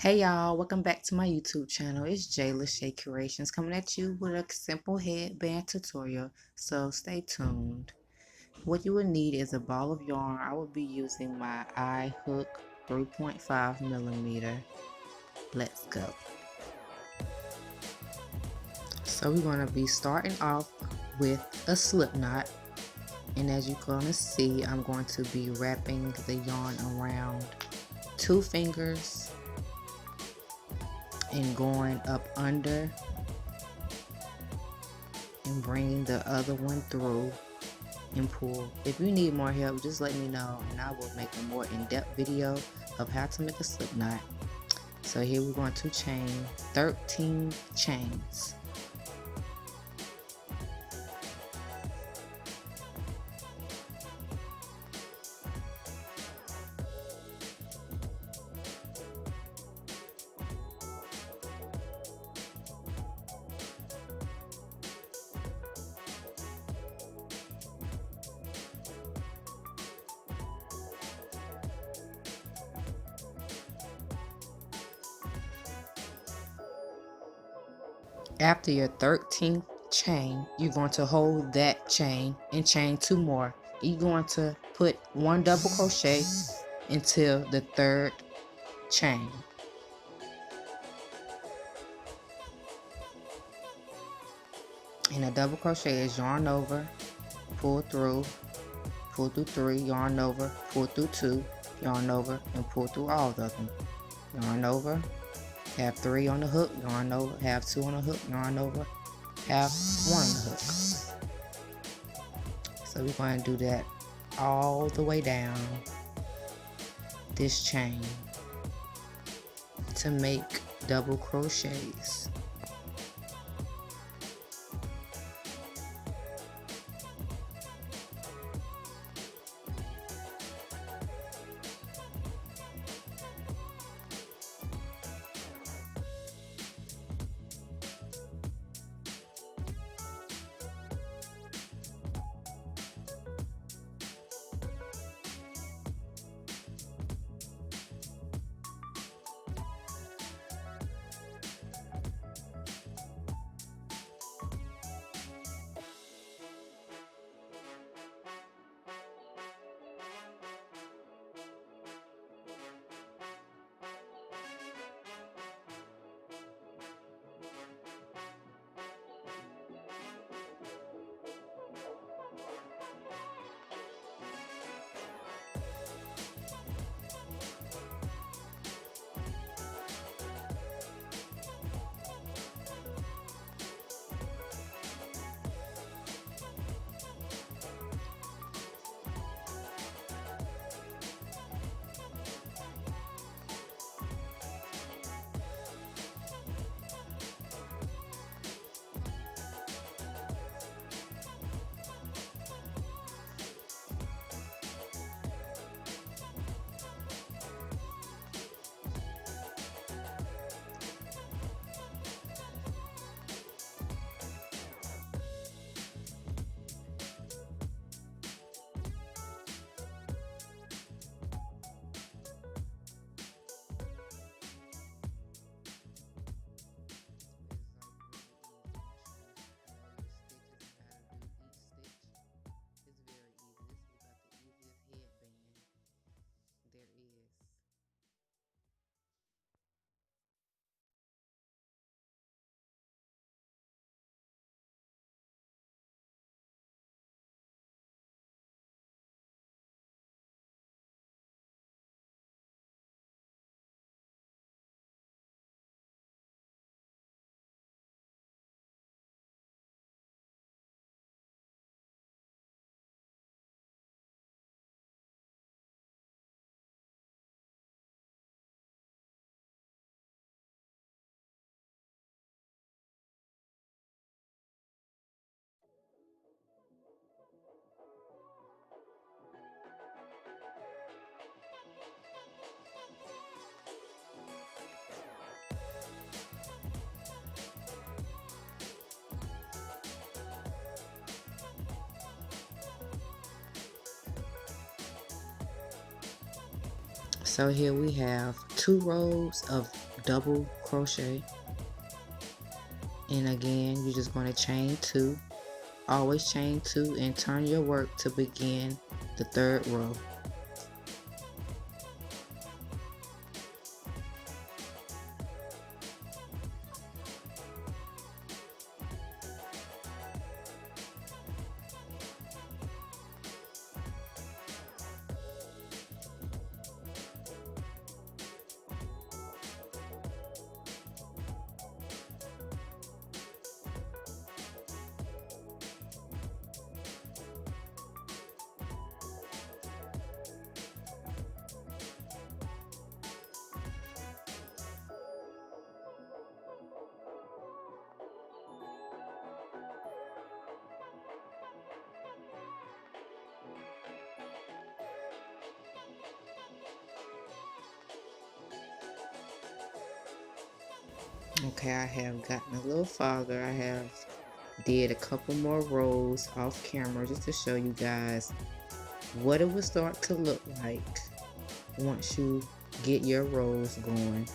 Hey y'all, welcome back to my YouTube channel. It's J.Lashae Creations coming at you with a simple headband tutorial, so stay tuned. What you will need is a ball of yarn. I will be using my eye hook 3.5 millimeter. Let's go. So we're going to be starting off with a slip knot, and as you're going to see, I'm going to be wrapping the yarn around 2 fingers and going up under and bringing the other one through and pull. If you need more help, just let me know and I will make a more in-depth video of how to make a slip knot. So here we're going to chain 13 chains. After your 13th chain, you're going to hold that chain and chain 2 more. You're going to put 1 double crochet until the 3rd chain. And a double crochet is yarn over, pull through 3, yarn over, pull through 2, yarn over, and pull through all of them. Yarn over, have 3 on the hook, yarn over, have 2 on the hook, yarn over, have 1 on the hook. So we're going to do that all the way down this chain to make double crochets. So here we have 2 rows of double crochet, and again you're just going to chain 2. Always chain 2 and turn your work to begin the 3rd row. Okay, I have gotten a little farther. I have did a couple more rows off camera just to show you guys what it would start to look like once you get your rows going.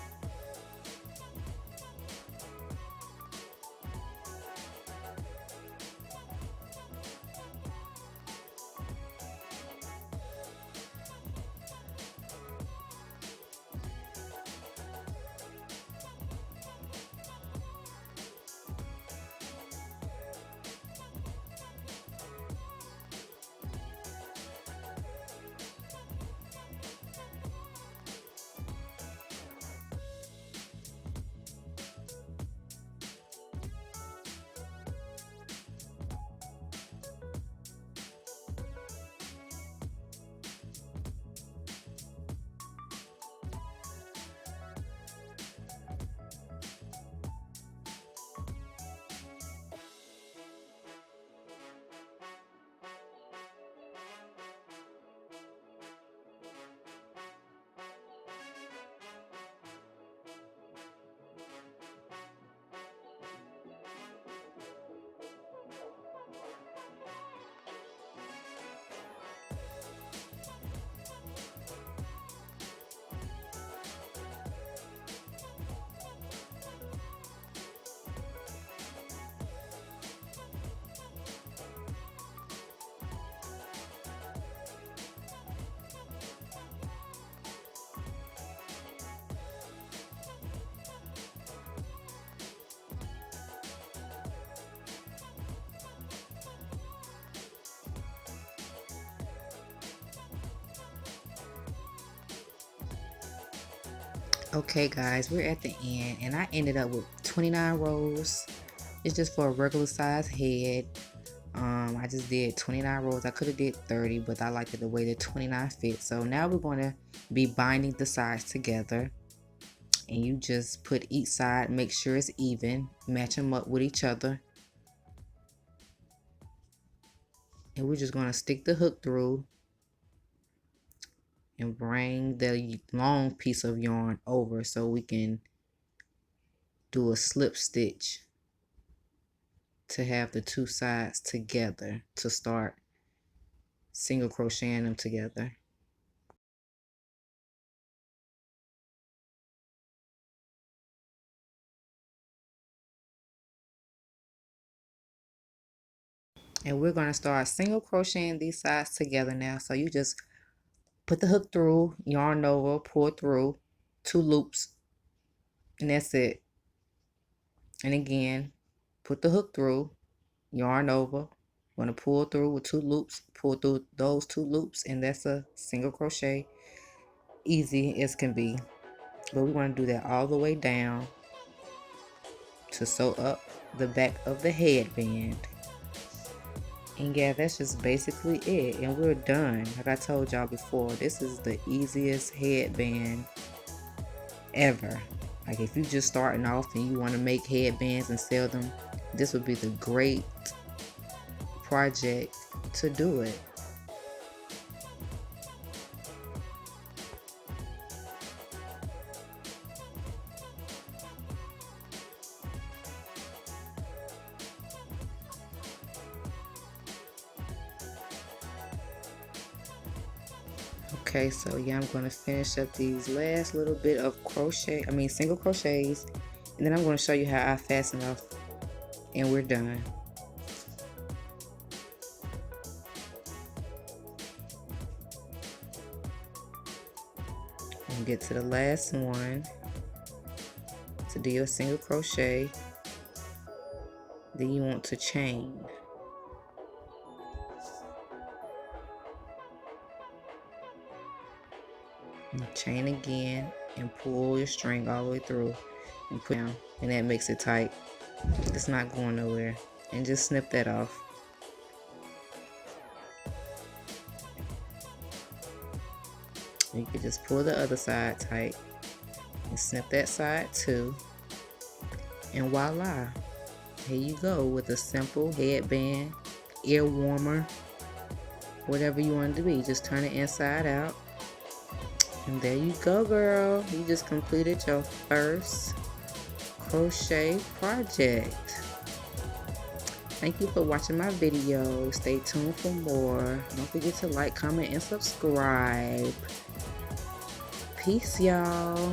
Okay guys, we're at the end and I ended up with 29 rows. It's just for a regular size head. I just did 29 rows. I could have did 30, but I liked it the way the 29 fit. So now we're going to be binding the sides together, and you just put each side, make sure it's even, match them up with each other, and we're just going to stick the hook through and bring the long piece of yarn over so we can do a slip stitch to have the two sides together to start single crocheting them together. And we're going to start single crocheting these sides together now. So you just put the hook through, yarn over, pull through 2 loops, and that's it. And again, put the hook through, yarn over, going to pull through with 2 loops, pull through those 2 loops, and that's a single crochet. Easy as can be. But we want to do that all the way down to sew up the back of the headband. And yeah, that's just basically it, and we're done. Like I told y'all before, this is the easiest headband ever. Like if you're just starting off and you want to make headbands and sell them, this would be the great project to do it. Okay, so yeah, I'm going to finish up these last little bit of single crochets, and then I'm going to show you how I fasten off, and we're done. And get to the last one to do your single crochet. Then you want to chain. And chain again and pull your string all the way through and put down, and that makes it tight. It's not going nowhere. And just snip that off. You can just pull the other side tight and snip that side too. And voila, here you go with a simple headband, ear warmer, whatever you want it to be. Just turn it inside out. And there you go, girl. You just completed your first crochet project. Thank you for watching my video. Stay tuned for more. Don't forget to like, comment, and subscribe. Peace, y'all.